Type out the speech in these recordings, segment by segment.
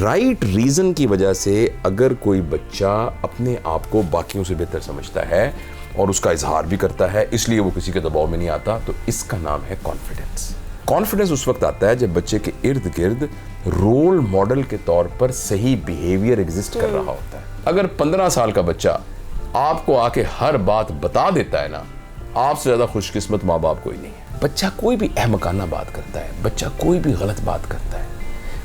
Right reason کی وجہ سے اگر کوئی بچہ اپنے آپ کو باقیوں سے بہتر سمجھتا ہے اور اس کا اظہار بھی کرتا ہے، اس لیے وہ کسی کے دباؤ میں نہیں آتا، تو اس کا نام ہے کانفیڈنس۔ کانفیڈنس اس وقت آتا ہے جب بچے کے ارد گرد رول ماڈل کے طور پر صحیح بیہیویئر ایگزسٹ کر رہا ہوتا ہے۔ اگر 15 سال کا بچہ آپ کو آ کے ہر بات بتا دیتا ہے نا، آپ سے زیادہ خوش قسمت ماں باپ کوئی نہیں ہے۔ بچہ کوئی بھی احمقانہ بات کرتا ہے، بچہ کوئی بھی غلط بات کرتا ہے،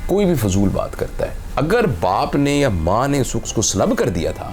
کوئی بھی فضول بات کرتا ہے، اگر باپ نے یا ماں نے اس کو سلب کر دیا تھا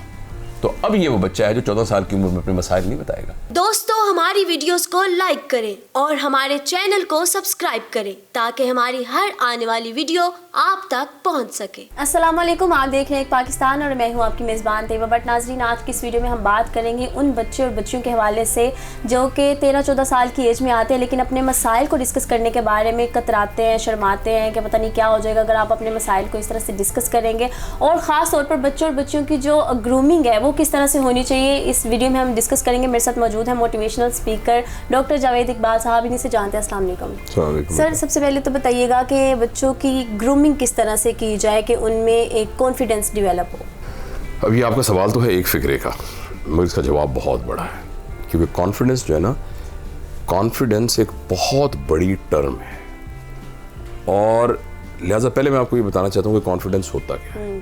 تو اب یہ وہ بچہ ہے جو 14 سال کی عمر میں اپنے مسائل نہیں بتائے گا۔ دوستو ہماری ویڈیوز کو لائک کریں اور ہمارے چینل کو سبسکرائب کریں تاکہ ہماری ہر آنے والی ویڈیو آپ تک پہنچ سکے۔ السلام علیکم، آپ دیکھ رہے ہیں ایک پاکستان اور میں ہوں آپ کی میزبان طیبہ بٹ۔ ناظرین، آج کی اس ویڈیو میں ہم بات کریں گے ان بچے اور بچیوں کے حوالے سے جو کہ 13-14 سال کی ایج میں آتے ہیں لیکن اپنے مسائل کو ڈسکس کرنے کے بارے میں کتراتے ہیں، شرماتے ہیں کہ پتہ نہیں کیا ہو جائے گا اگر آپ اپنے مسائل کو اس طرح سے ڈسکس کریں گے، اور خاص طور پر بچوں اور بچیوں کی جو گرومنگ ہے وہ کس طرح سے ہونی چاہیے، اس ویڈیو میں ہم ڈسکس کریں گے۔ میرے ساتھ موجود ہیں motivational speaker doctor Javed Iqbal صاحب، انہیں سے جانتے ہیں۔ السلام علیکم سر۔ سب سے پہلے تو بتائیے گا کہ بچوں کی گرومنگ کس طرح سے کی جائے کہ ان میں ایک کانفیڈنس ڈیولپ ہو؟ اب یہ آپ کا سوال تو ہے ایک فکرے کا، مگر اس کا جواب بہت بڑا ہے، کیونکہ کانفیڈنس جو ہے نا، کانفیڈنس ایک بہت بڑی ٹرم ہے، اور لہٰذا پہلے میں آپ کو یہ بتانا چاہتا ہوں کہ کانفیڈنس ہوتا کیا ہے۔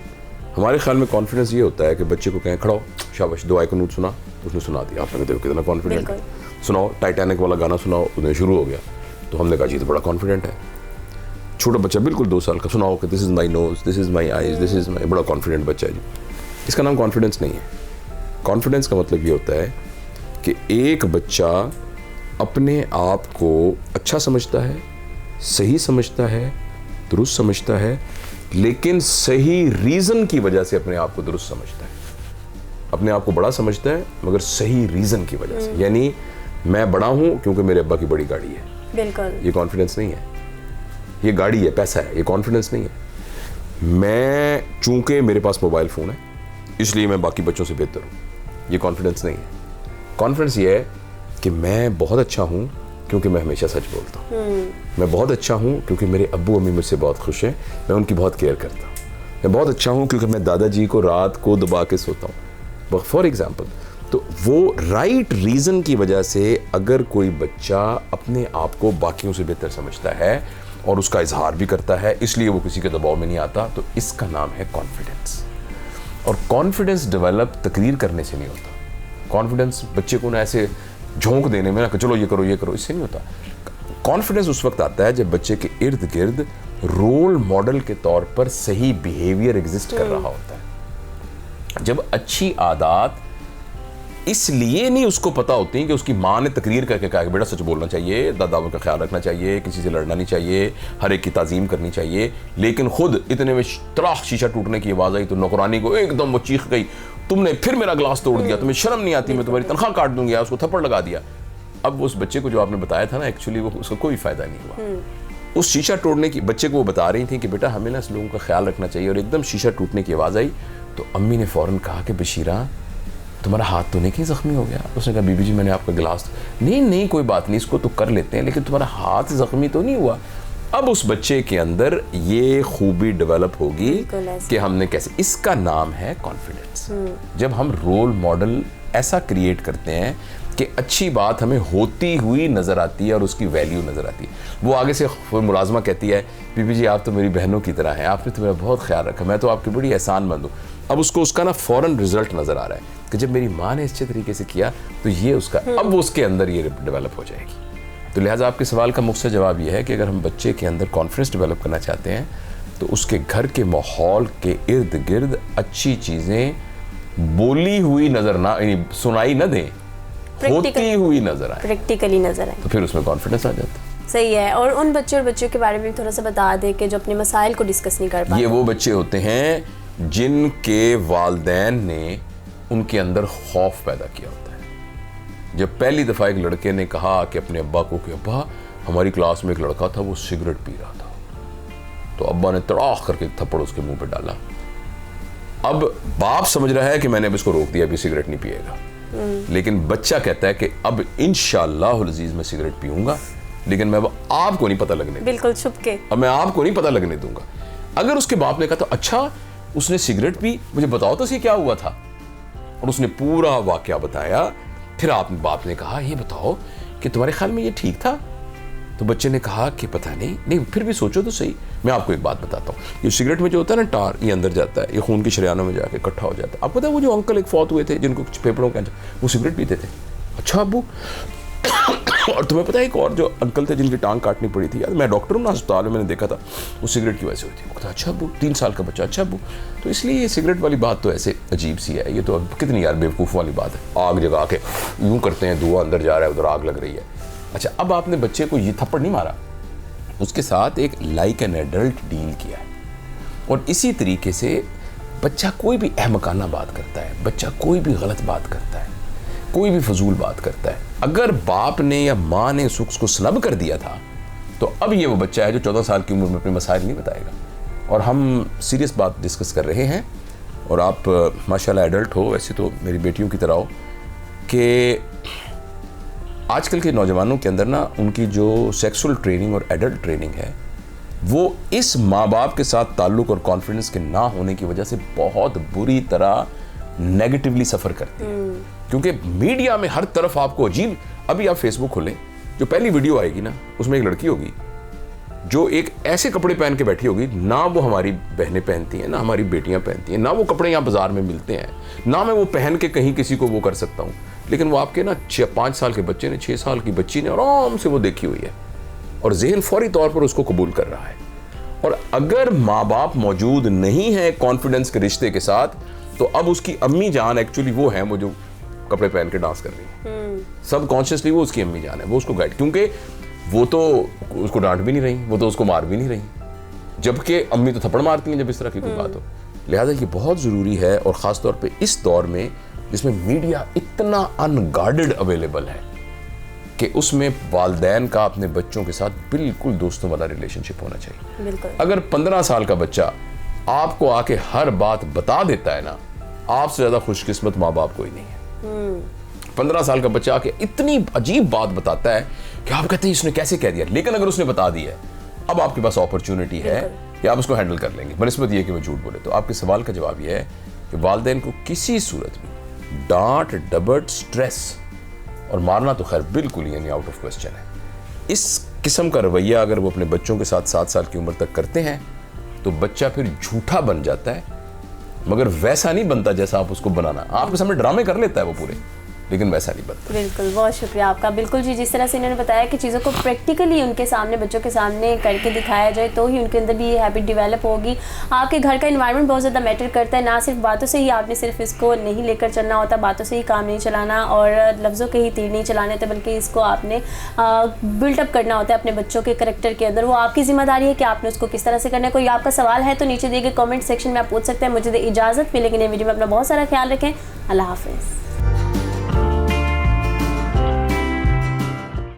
ہمارے خیال میں کانفیڈنس یہ ہوتا ہے کہ بچے کو کہیں کھڑا ہو، شاباش، دو آیت قنوت سنا، اس نے سنا دیا، آپ نے دیکھو کتنا کانفیڈنٹ ہے، سناؤ ٹائٹینک والا گانا سناؤ، اس نے شروع ہو گیا، تو ہم نے کہا جی تو بڑا کانفیڈنٹ ہے۔ چھوٹا بچہ بالکل 2 سال کا سناؤ کہ دس از مائی نوز، دس از مائی آئیز، دس از مائی، بڑا کانفیڈنٹ بچہ ہے جی۔ اس کا نام کانفیڈنس نہیں ہے۔ کانفیڈنس کا مطلب یہ ہوتا ہے کہ ایک بچہ اپنے آپ کو اچھا سمجھتا ہے، صحیح سمجھتا ہے، درست سمجھتا ہے، لیکن صحیح ریزن کی وجہ سے اپنے آپ کو درست سمجھتا ہے۔ اپنے آپ کو بڑا سمجھتا ہے مگر صحیح ریزن کی وجہ سے، یعنی میں بڑا ہوں کیونکہ میرے ابا کی بڑی گاڑی ہے، بالکل، یہ کانفیڈنس نہیں ہے۔ یہ گاڑی ہے، پیسہ ہے، یہ کانفیڈنس نہیں ہے۔ میں چونکہ میرے پاس موبائل فون ہے اس لیے میں باقی بچوں سے بہتر ہوں، یہ کانفیڈنس نہیں ہے۔ کانفیڈنس یہ ہے کہ میں بہت اچھا ہوں کیونکہ میں ہمیشہ سچ بولتا ہوں، میں بہت اچھا ہوں کیونکہ میرے ابو امی مجھ سے بہت خوش ہیں، میں ان کی بہت کیئر کرتا ہوں، میں بہت اچھا ہوں کیونکہ میں دادا جی کو رات کو دبا کے سوتا ہوں، فار ایگزامپل۔ تو وہ رائٹ ریزن کی وجہ سے اگر کوئی بچہ اپنے آپ کو باقیوں سے بہتر سمجھتا ہے اور اس کا اظہار بھی کرتا ہے، اس لیے وہ کسی کے دباؤ میں نہیں آتا، تو اس کا نام ہے کانفیڈنس۔ اور کانفیڈنس ڈیولپ تقریر کرنے سے نہیں ہوتا۔ کانفیڈنس بچے کو نہ ایسے جھونک دینے میں، نہ کہ چلو یہ کرو یہ کرو، اس سے نہیں ہوتا۔ کانفیڈنس اس وقت آتا ہے جب بچے کے ارد گرد رول ماڈل کے طور پر صحیح بیہیویئر ایگزسٹ کر رہا ہوتا ہے، جب اچھی عادات اس لیے نہیں اس کو پتا ہوتی کہ اس کی ماں نے تقریر کر کے کہا کہ بیٹا سچ بولنا چاہیے، داداؤں کا خیال رکھنا چاہیے، کسی سے لڑنا نہیں چاہیے، ہر ایک کی تعظیم کرنی چاہیے، لیکن خود اتنے میں تراخ شیشہ ٹوٹنے کی آواز آئی تو نوکرانی کو ایک دم وہ چیخ گئی، تم نے پھر میرا گلاس توڑ دیا، تمہیں شرم نہیں آتی، میں تمہاری تنخواہ کاٹ دوں گا، اس کو تھپڑ لگا دیا۔ اب اس بچے کو جو آپ نے بتایا تھا نا، ایکچولی وہ اس کا کوئی فائدہ نہیں ہوا۔ اس شیشہ توڑنے کی بچے کو وہ بتا رہی تھیں کہ بیٹا ہمیں نا اس لوگوں کا خیال رکھنا چاہیے، اور ایک دم شیشہ ٹوٹنے کی آواز آئی تو امی نے فوراً کہا کہ بشیرہ تمہارا ہاتھ تو نہیں کہیں زخمی ہو گیا؟ اس نے کہا بی بی جی میں نے آپ کا گلاس، نہیں کوئی بات نہیں، اس کو تو کر لیتے ہیں، لیکن تمہارا ہاتھ زخمی تو نہیں ہوا۔ اب اس بچے کے اندر یہ خوبی ڈیولپ ہوگی کہ ہم نے کیسے، اس کا نام ہے کانفیڈنس۔ جب ہم رول ماڈل ایسا کریٹ کرتے ہیں کہ اچھی بات ہمیں ہوتی ہوئی نظر آتی ہے اور اس کی ویلیو نظر آتی ہے۔ وہ آگے سے ملازمہ کہتی ہے بی بی جی آپ تو میری بہنوں کی طرح ہیں، آپ نے تو میرا بہت خیال رکھا، میں تو آپ کی بڑی احسان مند ہوں۔ اب اس کو اس کا نا فوراً رزلٹ نظر آ رہا ہے کہ جب میری ماں نے اچھے طریقے سے کیا تو یہ اس کا، اب وہ اس کے اندر یہ ڈیولپ ہو جائے گی۔ تو لہٰذا آپ کے سوال کا مختصر جواب یہ ہے کہ اگر ہم بچے کے اندر کانفیڈنس ڈیولپ کرنا چاہتے ہیں تو اس کے گھر کے ماحول کے ارد گرد اچھی چیزیں بولی ہوئی نظر نہ، یعنی سنائی نہ دیں، ہوتی ہوئی نظر آئے، پریکٹیکلی نظر آئے، تو پھر اس میں کانفیڈنس آ جاتا ہے۔ صحیح ہے۔ اور ان بچوں اور بچوں کے بارے میں تھوڑا سا بتا دیں کہ جو اپنے مسائل کو ڈسکس نہیں کر پاتے۔ یہ وہ بچے ہوتے ہیں جن کے والدین نے ان کے اندر خوف پیدا کیا ہوتا ہے۔ جب پہلی دفعہ ایک لڑکے نے کہا کہ اپنے ابا کو کہ ابا ہماری کلاس میں ایک لڑکا تھا وہ سگریٹ پی رہا تھا، تو ابا نے تڑاخ کر کے ایک تھپڑ اس کے منہ پہ ڈالا۔ اب باپ سمجھ رہا ہے کہ میں نے اب اس کو روک دیا، ابھی سگریٹ نہیں پیے گا، لیکن بچہ کہتا ہے کہ اب انشاءاللہ العزیز میں سگریٹ پیوں گا، لیکن میں اب آپ کو نہیں پتہ لگنے دوں گا، بالکل چھپ کے، اب میں آپ کو نہیں پتہ لگنے دوں گا۔ اگر اس کے باپ نے کہا تو اچھا اس نے سگریٹ پی, مجھے بتاؤ تو سی کیا ہوا تھا, اور اس نے پورا واقعہ بتایا, پھر باپ نے کہا یہ بتاؤ کہ تمہارے خیال میں یہ ٹھیک تھا, تو بچے نے کہا کہ پتہ نہیں پھر بھی سوچو تو صحیح. میں آپ کو ایک بات بتاتا ہوں, یہ سگریٹ میں جو ہوتا ہے نا ٹار, یہ اندر جاتا ہے, یہ خون کی شریانوں میں جا کے اکٹھا ہو جاتا ہے. آپ پتہ ہے وہ جو انکل ایک فوت ہوئے تھے جن کو کچھ پھیپھڑوں کے وہ سگریٹ پیتے تھے. اچھا ابو, اور تمہیں پتہ ہے ایک اور جو انکل تھے جن کی ٹانگ کاٹنی پڑی تھی, یار میں ڈاکٹر ہوں نا ہسپتال میں, میں نے دیکھا تھا وہ سگریٹ کی وجہ سے ہوئی تھی. وہ کہا اچھا ابو, 3 سال کا بچہ, اچھا ابو. تو اس لیے یہ سگریٹ والی بات تو ایسے عجیب سی ہے, یہ تو اب کتنی یار بیوقوف والی بات ہے, آگ جگا کے یوں کرتے ہیں, دھواں اندر جا رہا ہے, ادھر آگ لگ رہی ہے. اچھا اب آپ نے بچے کو یہ تھپڑ نہیں مارا, اس کے ساتھ ایک لائک این ایڈلٹ ڈیل کیا ہے. اور اسی طریقے سے بچہ کوئی بھی احمقانہ بات کرتا ہے, بچہ کوئی بھی غلط بات کرتا ہے, کوئی بھی فضول بات کرتا ہے, اگر باپ نے یا ماں نے اس کو سلب کر دیا تھا تو اب یہ وہ بچہ ہے جو 14 سال کی عمر میں اپنے مسائل نہیں بتائے گا. اور ہم سیریس بات ڈسکس کر رہے ہیں, اور آپ ماشاءاللہ ایڈلٹ ہو, ویسے تو میری بیٹیوں کی طرح ہو, کہ آج کل کے نوجوانوں کے اندر نا ان کی جو سیکسول ٹریننگ اور ایڈلٹ ٹریننگ ہے وہ اس ماں باپ کے ساتھ تعلق اور کانفیڈنس کے نہ ہونے کی وجہ سے بہت بری طرح نیگیٹیولی سفر کرتی ہے. کیونکہ میڈیا میں ہر طرف آپ کو عجیب, ابھی آپ فیس بک کھولیں, جو پہلی ویڈیو آئے گی نا اس میں ایک لڑکی ہوگی جو ایک ایسے کپڑے پہن کے بیٹھی ہوگی, نہ وہ ہماری بہنیں پہنتی ہیں, نہ ہماری بیٹیاں پہنتی ہیں, نہ وہ کپڑے یہاں بازار میں ملتے ہیں, نہ میں وہ پہن کے کہیں کسی کو وہ کر سکتا ہوں, لیکن وہ آپ کے نا 5 سال کے بچے نے, 6 سال کی بچی نے آرام سے وہ دیکھی ہوئی ہے, اور ذہن فوری طور پر اس کو قبول کر رہا ہے. اور اگر ماں باپ موجود نہیں ہیں کانفیڈنس کے رشتے کے ساتھ, تو اب اس کی امی جان ایکچولی وہ ہیں وہ جو کپڑے پہن کے ڈانس کر رہی ہیں, سب کانشیسلی وہ اس کی امی جان ہے, وہ اس کو گائیڈ, کیونکہ وہ تو اس کو ڈانٹ بھی نہیں رہی, وہ تو اس کو مار بھی نہیں رہی, جبکہ امی تو تھپڑ مارتی ہیں جب اس طرح کی کوئی بات ہو. لہٰذا یہ بہت ضروری ہے, اور خاص طور پہ اس دور میں جس میں میڈیا اتنا ان گارڈڈ اویلیبل ہے کہ اس میں والدین کا اپنے بچوں کے ساتھ بالکل دوستوں والا ریلیشن شپ ہونا چاہیے. بالکل. اگر 15 سال کا بچہ آپ کو آ کے ہر بات بتا دیتا ہے نا, آپ سے زیادہ خوش قسمت ماں باپ کوئی نہیں ہے. 15 سال کا بچہ آ کے اتنی عجیب بات بتاتا ہے کہ آپ کہتے ہیں اس نے کیسے کہہ دیا, لیکن اگر اس نے بتا دیا ہے, اب آپ کے پاس اپرچونٹی ہے کہ آپ اس کو ہینڈل کر لیں گے, بنسبت یہ کہ وہ جھوٹ بولے. تو آپ کے سوال کا جواب یہ ہے کہ والدین کو کسی صورت میں ڈانٹ, ڈبٹ, سٹریس اور مارنا تو خیر بالکل یعنی آؤٹ آف کوسچن ہے. اس قسم کا رویہ اگر وہ اپنے بچوں کے ساتھ 7 سال کی عمر تک کرتے ہیں تو بچہ پھر جھوٹا بن جاتا ہے, مگر ویسا نہیں بنتا جیسا آپ اس کو بنانا. آپ کے سامنے ڈرامے کر لیتا ہے وہ پورے, لیکن ویسا نہیں بنتا. بالکل, بہت شکریہ آپ کا. بالکل جی, جس طرح سے انہوں نے بتایا کہ چیزوں کو پریکٹیکلی ان کے سامنے, بچوں کے سامنے کر کے دکھایا جائے تو ہی ان کے اندر بھی یہ ہیبٹ ڈیولپ ہوگی. آپ کے گھر کا انوائرمنٹ بہت زیادہ میٹر کرتا ہے, نہ صرف باتوں سے ہی آپ نے صرف اس کو نہیں لے کر چلنا ہوتا, باتوں سے ہی کام نہیں چلانا اور لفظوں کے ہی تیر نہیں چلانے ہوتے, بلکہ اس کو آپ نے بلڈ اپ کرنا ہوتا ہے اپنے بچوں کے کریکٹر کے اندر. وہ آپ کی ذمہ داری ہے کہ آپ نے اس کو کس طرح سے کرنا ہے. کوئی آپ کا سوال ہے تو نیچے دیے گئے کامنٹ سیکشن میں آپ پوچھ سکتے ہیں. مجھے اجازت ملے گی نئی ویڈیو میں. اپنا بہت سارا خیال رکھیں. اللہ حافظ.